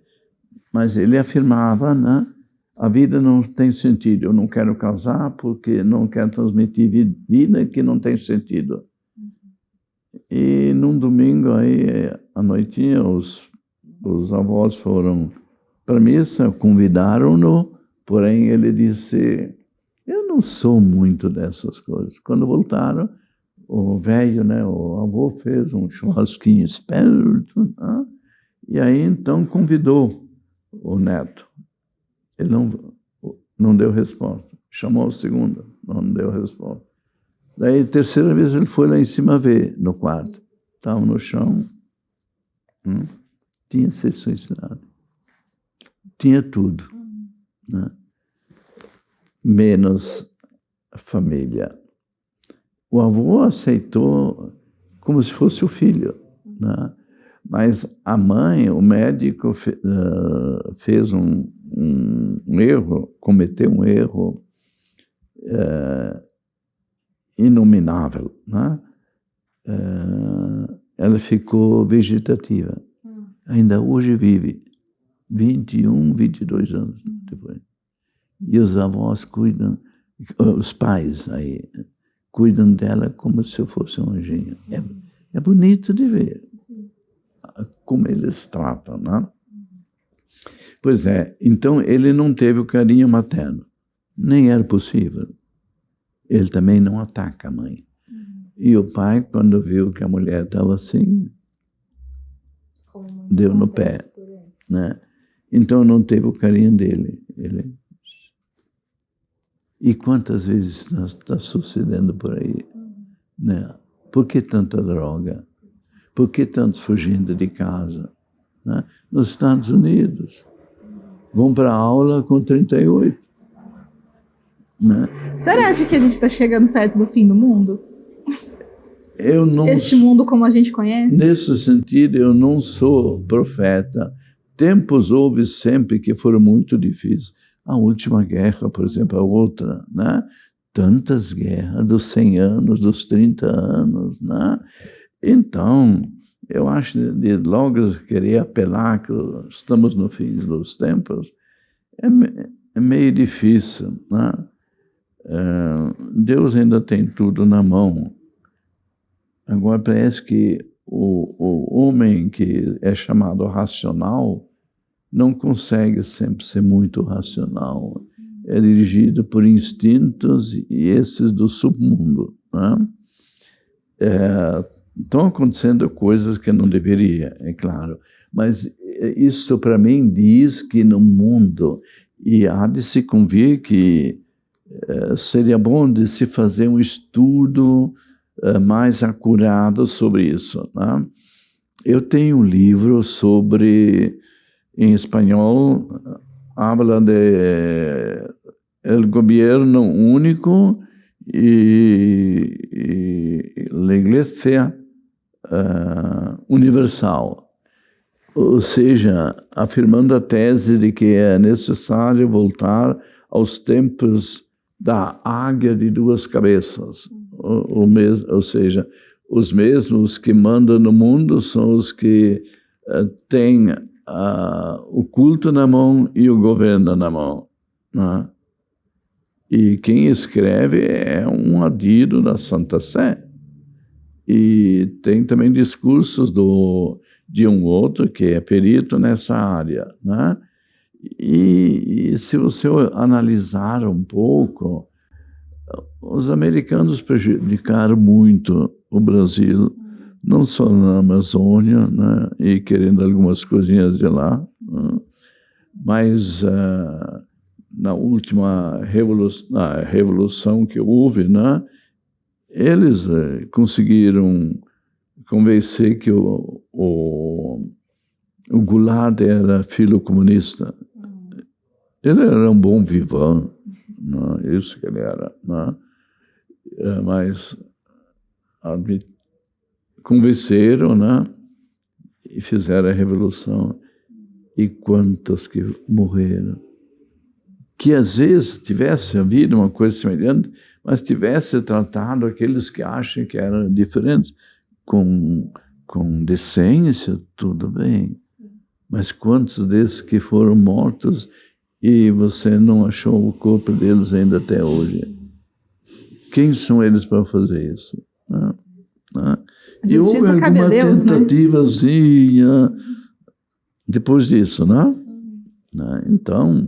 mas ele afirmava, né? A vida não tem sentido, eu não quero casar porque não quero transmitir vida que não tem sentido. E num domingo aí, à noitinha, os avós foram para a missa, convidaram-no, porém ele disse, eu não sou muito dessas coisas. Quando voltaram, o velho, né, o avô fez um churrasquinho esperto, né? E aí então convidou o neto. Ele não deu resposta. Chamou o segundo, não deu resposta. Daí, terceira vez, ele foi lá em cima ver, no quarto. Estava no chão, tinha se suicidado. Tinha tudo, né? Menos a família. O avô aceitou como se fosse o filho, né? Mas a mãe, o médico, fez um erro, cometeu um erro inominável, né? Ela ficou vegetativa. Ainda hoje vive, 21, 22 anos depois. E os avós cuidam, os pais aí, cuidam dela como se eu fosse um anjinho. É bonito de ver como eles tratam, né? Pois é, então ele não teve o carinho materno, nem era possível. Ele também não ataca a mãe. E o pai, quando viu que a mulher estava assim, deu no pé, né? Então não teve o carinho dele. E quantas vezes está sucedendo por aí, né? Por que tanta droga? Por que tantos fugindo de casa? Né? Nos Estados Unidos, vão para a aula com 38. Né? O senhor acha que a gente está chegando perto do fim do mundo? Eu não. Este mundo como a gente conhece? Nesse sentido, eu não sou profeta. Tempos houve sempre que foram muito difíceis. A última guerra, por exemplo, a outra, né? Tantas guerras dos 100 anos, dos 30 anos, né? Então, eu acho de logo querer apelar que estamos no fim dos tempos, é meio difícil, né? Deus ainda tem tudo na mão. Agora parece que o homem que é chamado racional não consegue sempre ser muito racional. É dirigido por instintos e esses do submundo. Né? Estão acontecendo coisas que não deveria, é claro. Mas isso para mim diz que no mundo, e há de se convir que seria bom de se fazer um estudo mais acurado sobre isso. Né? Eu tenho um livro em espanhol, habla de el gobierno único e la iglesia universal. Ou seja, afirmando a tese de que é necessário voltar aos tempos da águia de duas cabeças. Ou seja, os mesmos que mandam no mundo são os que têm o culto na mão e o governo na mão. Né? E quem escreve é um adido da Santa Sé. E tem também discursos de um outro que é perito nessa área. Né? E se você analisar um pouco, os americanos prejudicaram muito o Brasil, não só na Amazônia, né, e querendo algumas coisinhas de lá, né, mas na última revolução que houve, né, eles conseguiram convencer que o Goulart era filho comunista. Ele era um bom vivant, né, isso que ele era, né, mas convenceram, né, e fizeram a revolução. E quantos que morreram? Que às vezes tivesse havido uma coisa semelhante, mas tivesse tratado aqueles que acham que eram diferentes com decência, tudo bem. Mas quantos desses que foram mortos e você não achou o corpo deles ainda até hoje? Quem são eles para fazer isso? Né? Né? E houve alguma tentativazinha, né, depois disso, né? Então,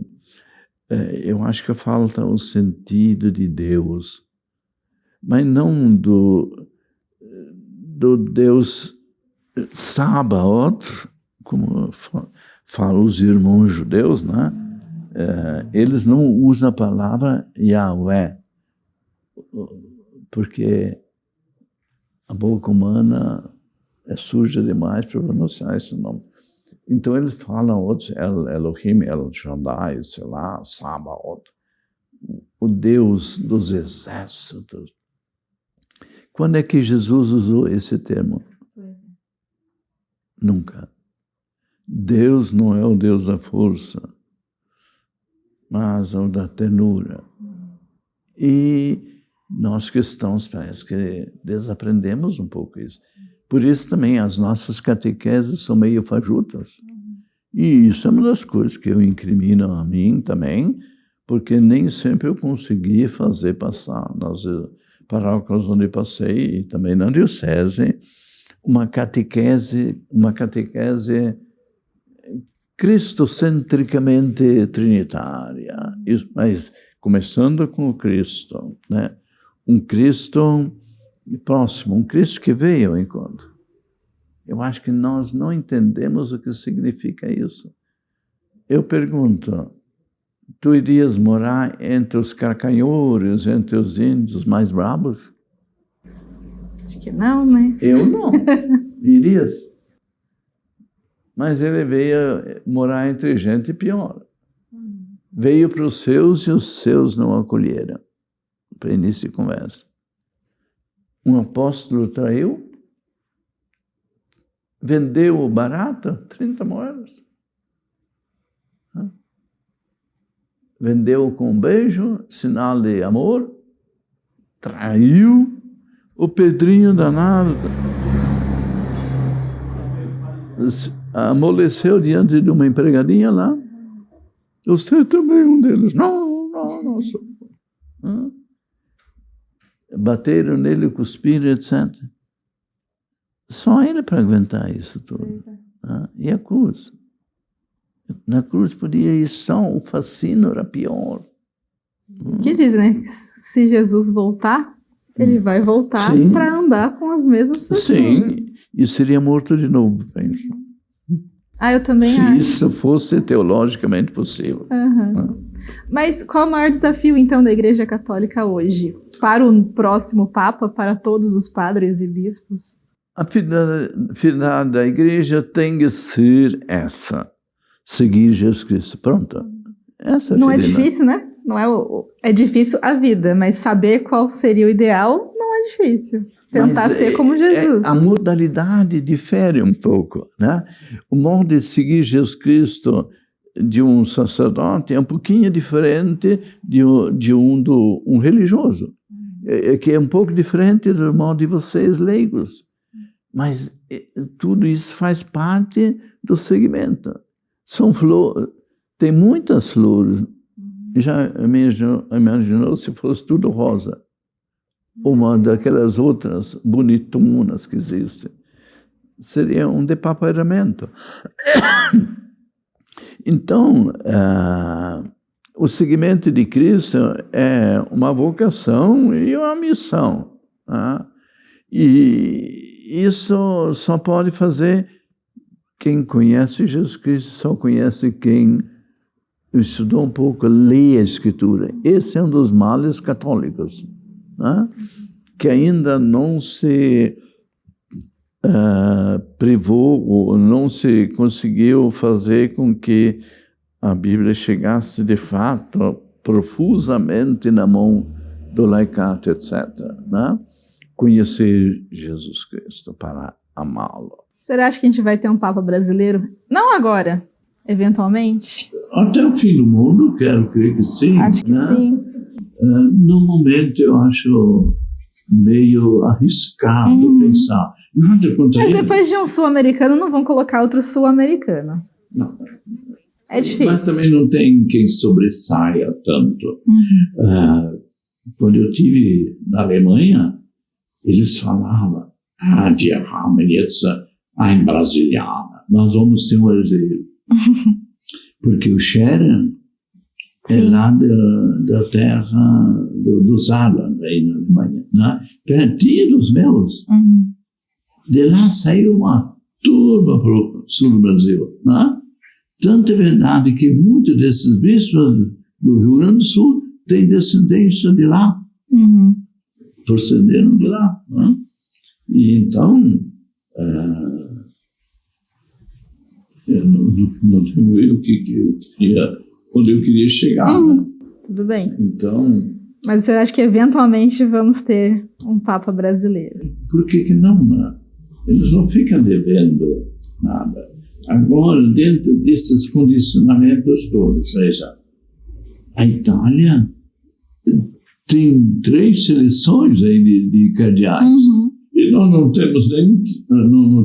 eu acho que falta o sentido de Deus, mas não do Deus Sabaoth, como falam os irmãos judeus, né? Eles não usam a palavra Yahweh, porque a boca humana é suja demais para pronunciar esse nome. Então eles falam outros, El Elohim, El Shaddai, sei lá, Sabaoth, o Deus dos exércitos. Quando é que Jesus usou esse termo? Nunca. Deus não é o Deus da força, mas é o da ternura. E nós cristãos parece que desaprendemos um pouco isso. Por isso também as nossas catequeses são meio fajutas. E isso é uma das coisas que eu incrimino a mim também, porque nem sempre eu consegui fazer passar nas paróquias onde passei e também na diocese uma catequese cristocentricamente trinitária, mas começando com o Cristo, né? Um Cristo próximo, um Cristo que veio ao encontro. Eu acho que nós não entendemos o que significa isso. Eu pergunto, tu irias morar entre os carcanhores, entre os índios mais bravos? Acho que não, né? Eu não. Irias? Mas ele veio morar entre gente pior. Veio para os seus e os seus não acolheram. Para início de conversa. Um apóstolo traiu, vendeu barato, 30 moedas. Vendeu com um beijo, sinal de amor, traiu, o Pedrinho danado amoleceu diante de uma empregadinha lá. Você também é um deles. Não sou. bateram nele, cuspiram, etc. Só ele para aguentar isso tudo. E a cruz? Na cruz podia ir só, o fascínio era pior. Que diz, né? Se Jesus voltar, ele vai voltar para andar com as mesmas pessoas. Sim, e seria morto de novo, penso. Eu também acho. Se isso fosse teologicamente possível. Mas qual é o maior desafio, então, da Igreja Católica hoje? Para o próximo Papa, para todos os padres e bispos? A finalidade da Igreja tem que ser essa. Seguir Jesus Cristo. Pronto. Essa não é difícil, né? Não é difícil a vida, mas saber qual seria o ideal não é difícil. Tentar ser como Jesus. A modalidade difere um pouco, né? O modo de seguir Jesus Cristo de um sacerdote é um pouquinho diferente de um religioso, que é um pouco diferente do modo de vocês leigos. Mas tudo isso faz parte do segmento. São flores, tem muitas flores. Já imaginou se fosse tudo rosa? Uma daquelas outras bonitonas que existem. Seria um depapairamento. Então, o seguimento de Cristo é uma vocação e uma missão. E isso só pode fazer quem conhece Jesus Cristo, só conhece quem estudou um pouco, lê a Escritura. Esse é um dos males católicos, né? Que ainda não se privou, ou não se conseguiu fazer com que a Bíblia chegasse de fato profusamente na mão do laicato, etc., né? Conhecer Jesus Cristo para amá-lo. Você acha que a gente vai ter um Papa brasileiro? Não agora, eventualmente? Até o fim do mundo, quero crer que sim. Acho que sim. No momento, eu acho meio arriscado pensar. Mas depois de um sul-americano, não vão colocar outro sul-americano. Não. É difícil. Mas também não tem quem sobressaia tanto. Quando eu estive na Alemanha, eles falavam, die haben jetzt ein Brasilianer. Nós vamos ter um brasileiro. Porque o Sharon é lá da terra do Saarland, aí na Alemanha, né? Pertinho dos meus. De lá saiu uma turma para o sul do Brasil. Né? Tanto é verdade que muitos desses bispos do Rio Grande do Sul têm descendência de lá. Procederam de lá. Né? E então, eu não tenho eu onde eu queria chegar. Né? Tudo bem. Então, mas você acha que eventualmente vamos ter um Papa brasileiro? Por que não, né? Eles não ficam devendo nada. Agora, dentro desses condicionamentos todos, veja, a Itália tem 3 seleções aí de cardeais. E nós não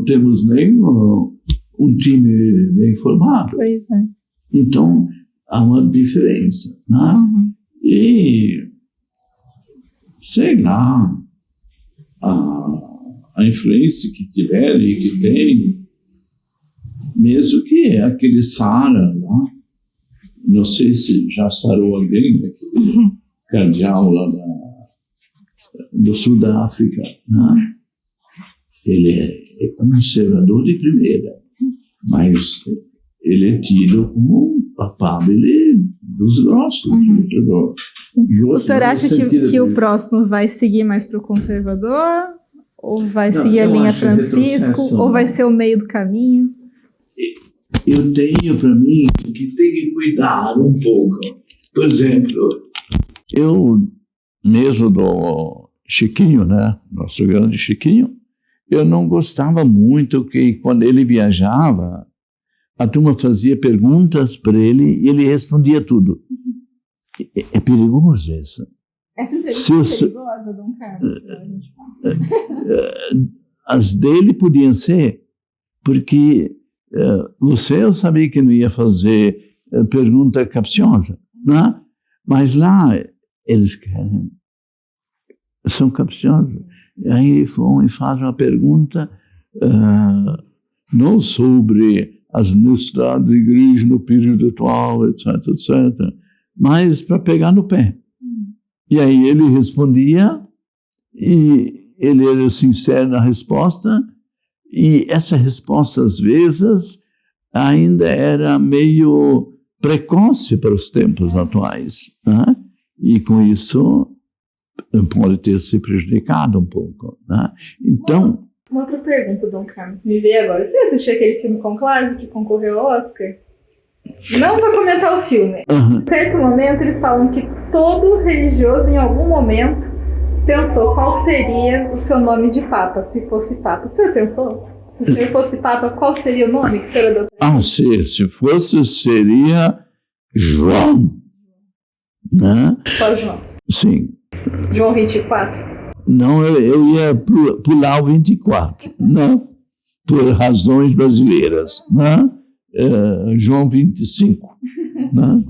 temos nem um time bem formado. Pois é. Então, há uma diferença. Né? E, sei lá, a influência que tiver e que tem, mesmo que aquele Sara lá, não sei se já sarou alguém, aquele cardeal lá do sul da África, né? Ele é conservador de primeira, mas ele é tido como um papado dos grossos. O senhor acha que o próximo vai seguir mais para o conservador? Ou vai seguir a linha Francisco? Ou vai ser o meio do caminho? Eu tenho para mim que tem que cuidar um pouco. Por exemplo, eu mesmo do Chiquinho, né? Nosso grande Chiquinho, eu não gostava muito que quando ele viajava, a turma fazia perguntas para ele e ele respondia tudo. É perigoso isso. Essa entrevista é perigosa, Dom Carlos? As dele podiam ser, porque eu sabia que não ia fazer pergunta capciosa, né? Mas lá eles querem São capciosos. Aí vão e fazem uma pergunta não sobre as necessidades da igreja no período atual, etc., mas para pegar no pé. E aí ele respondia, e ele era sincero na resposta, e essa resposta, às vezes, ainda era meio precoce para os tempos atuais, né? E com isso pode ter se prejudicado um pouco, né? Então... Uma outra pergunta, Dom Carlos, me veio agora. Você assistiu aquele filme Conclave que concorreu ao Oscar? Não para comentar o filme. Em certo momento eles falam que todo religioso em algum momento pensou qual seria o seu nome de Papa, se fosse Papa. Você pensou? Se o senhor fosse Papa, qual seria o nome que o senhor adotaria? Se fosse, seria João. Né? Só João? Sim. João 24? Não, eu ia pular o 24, não, por razões brasileiras, né? João 25, né?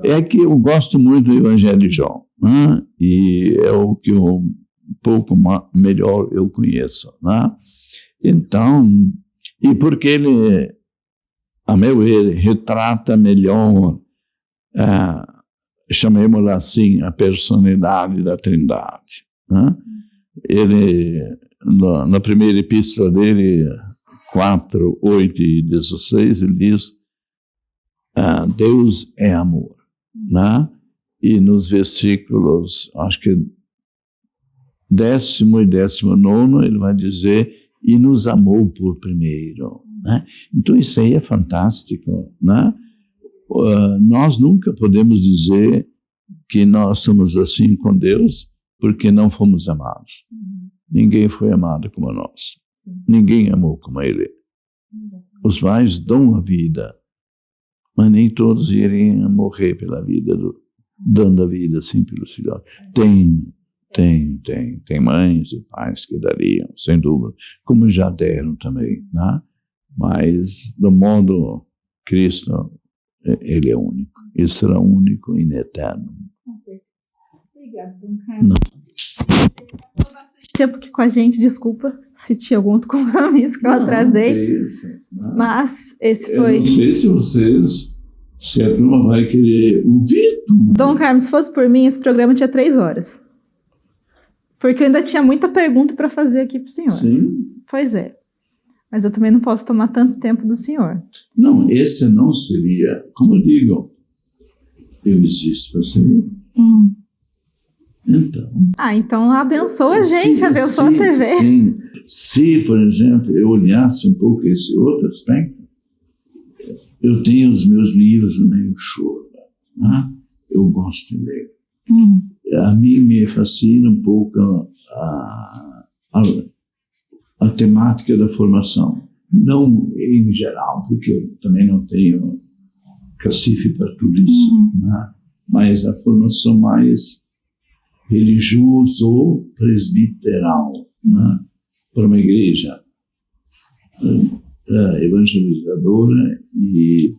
É que eu gosto muito do Evangelho de João, né? E é o que um pouco melhor eu conheço, né? Então, e porque ele, a meu ver, retrata melhor, chamemos-la assim, a personalidade da Trindade. Né? Ele, na primeira epístola dele, 4, 8 e 16, ele diz, Deus é amor. Né? E nos versículos, acho que 10º e 19, ele vai dizer, e nos amou por primeiro. Né? Então isso aí é fantástico. Né? Nós nunca podemos dizer que nós somos assim com Deus, porque não fomos amados. Ninguém foi amado como nós. Ninguém amou como Ele. Os pais dão a vida, mas nem todos iriam morrer pela vida, dando a vida assim pelos filhos. Tem mães e pais que dariam, sem dúvida, como já deram também, né? Mas, do modo Cristo, Ele é único. Ele será único e eterno. Com certeza. Obrigada, Dom Carlos. Passou bastante tempo aqui com a gente, desculpa se tinha algum outro compromisso que eu atrasei. Mas esse foi... Eu não sei se a turma vai querer ouvir tudo. Dom Carlos, se fosse por mim, esse programa tinha 3 horas. Porque eu ainda tinha muita pergunta para fazer aqui para o senhor. Sim. Pois é. Mas eu também não posso tomar tanto tempo do senhor. Não, esse não seria, como eu digo, eu existo para ser. Então. Então abençoa a gente, abençoa a TV. Sim. Se, por exemplo, eu olhasse um pouco esse outro aspecto, eu tenho os meus livros no meio choro, né? Eu gosto de ler. A mim me fascina um pouco a temática da formação. Não em geral, porque eu também não tenho cacife para tudo isso, né? Mas a formação mais religioso-presbiteral, né? Para uma igreja evangelizadora e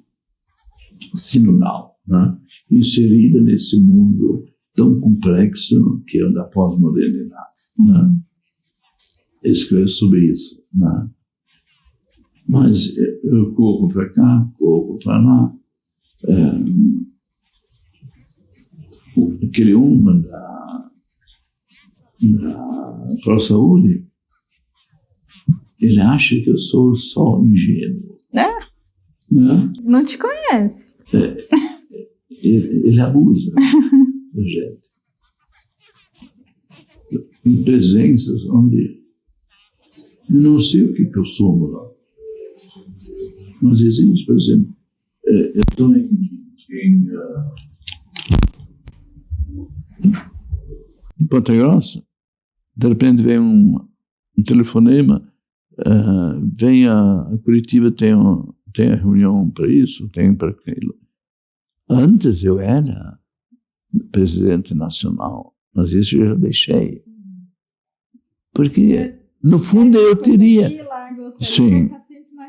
sinodal, né? Inserida nesse mundo tão complexo que é o da pós-modernidade. Né? Escrever sobre isso. Né? Mas eu corro para cá, corro para lá. Aquele uma da ProSaúde, ele acha que eu sou só ingênuo. Né? Não te conhece. Ele abusa da gente. Em presenças onde eu não sei o que eu sou lá. Mas existe, por exemplo, eu estou em Ponta Grossa, de repente vem um telefonema, vem a Curitiba, tem a reunião para isso, tem para aquilo. Antes eu era presidente nacional, mas isso eu já deixei. Porque, no fundo, eu teria... Sim,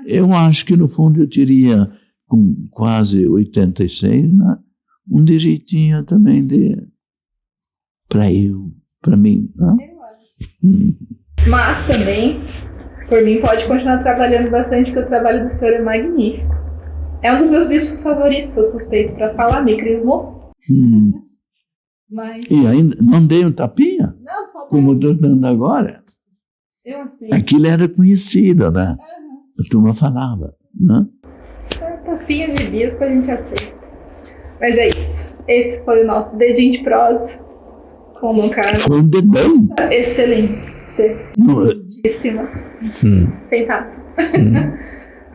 eu acho que, no fundo, eu teria, com quase 86, né, um direitinho também para para mim. Né? Mas também, por mim, pode continuar trabalhando bastante, porque o trabalho do senhor é magnífico. É um dos meus bichos favoritos, sou suspeito para falar, me crismou. Mas... E ainda não dei um tapinha? Não, tá bom. Como estou dando agora. Eu assim. Aquilo era conhecido, né? A turma falava, né? Tapinha de bispo a gente aceita. Mas é isso. Esse foi o nosso dedinho de prosa com o Dom Carlos. Foi um dedão. Excelentíssima. Sentado.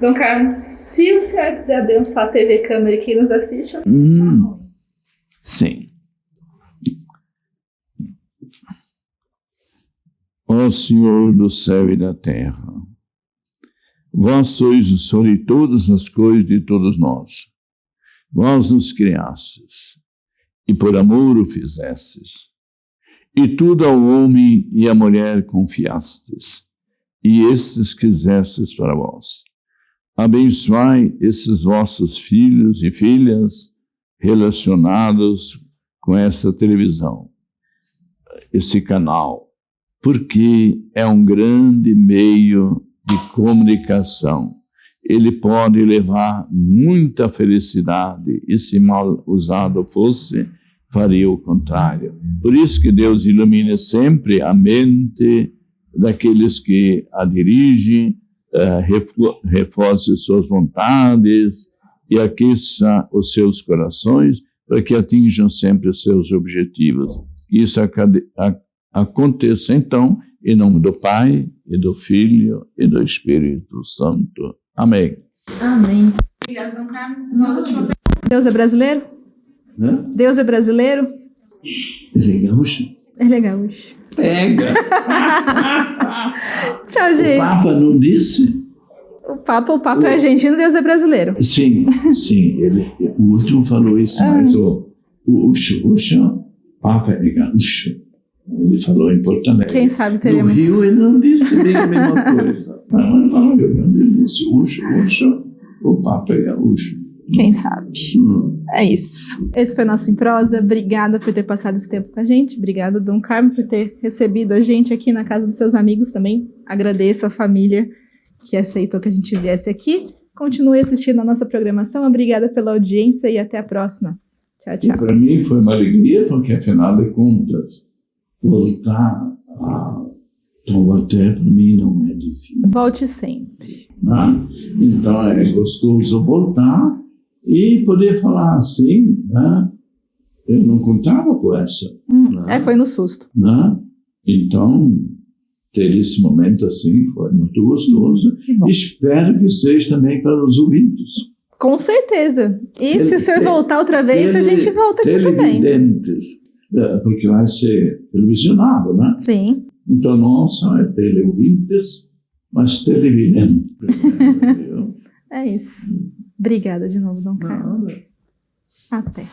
Dom Carlos, se o senhor quiser abençoar a TV Câmara e quem nos assiste, eu sim. Ó Senhor do céu e da terra, vós sois o Senhor de todas as coisas de todos nós. Vós nos criastes, e por amor o fizestes. E tudo ao homem e à mulher confiastes, e estes quisestes para vós. Abençoai esses vossos filhos e filhas relacionados com essa televisão, esse canal, porque é um grande meio de comunicação. Ele pode levar muita felicidade e, se mal usado fosse, faria o contrário. Por isso que Deus ilumine sempre a mente daqueles que a dirigem, reforce suas vontades e aqueça os seus corações para que atinjam sempre os seus objetivos. Isso aconteça então em nome do Pai, e do Filho, e do Espírito Santo. Amém. Amém. Obrigada, Dom Carlos. Deus é brasileiro? Hã? Deus é brasileiro? Ele é gaúcho? Ele é gaúcho. Pega! Tchau, gente. O Papa não disse? O Papa é argentino, Deus é brasileiro. Sim. O último falou isso, mas o Papa é gaúcho. Ele falou em Porto Alegre. Quem sabe teremos. No Rio ele não disse bem a mesma coisa. Não, ele disse o Papa é gaúcho. Quem sabe? É isso. Esse foi o nosso Em Prosa. Obrigada por ter passado esse tempo com a gente. Obrigada, Dom Carmo, por ter recebido a gente aqui na casa dos seus amigos também. Agradeço a família que aceitou que a gente viesse aqui. Continue assistindo a nossa programação. Obrigada pela audiência e até a próxima. Tchau, tchau. Para mim foi uma alegria, porque afinal de contas, voltar a Taubaté para mim não é difícil. Volte sempre. Né? Então é gostoso voltar e poder falar assim, né? Eu não contava com essa. Né? Foi no susto. Né? Então, ter esse momento assim foi muito gostoso. Espero que seja também para os ouvintes. Com certeza. E se o senhor voltar outra vez, a gente volta aqui também. Televidentes, porque vai ser televisionado, né? Sim. Então não só é teleouvintes, mas televidentes. É isso. Obrigada de novo, Dom Carlos. Até.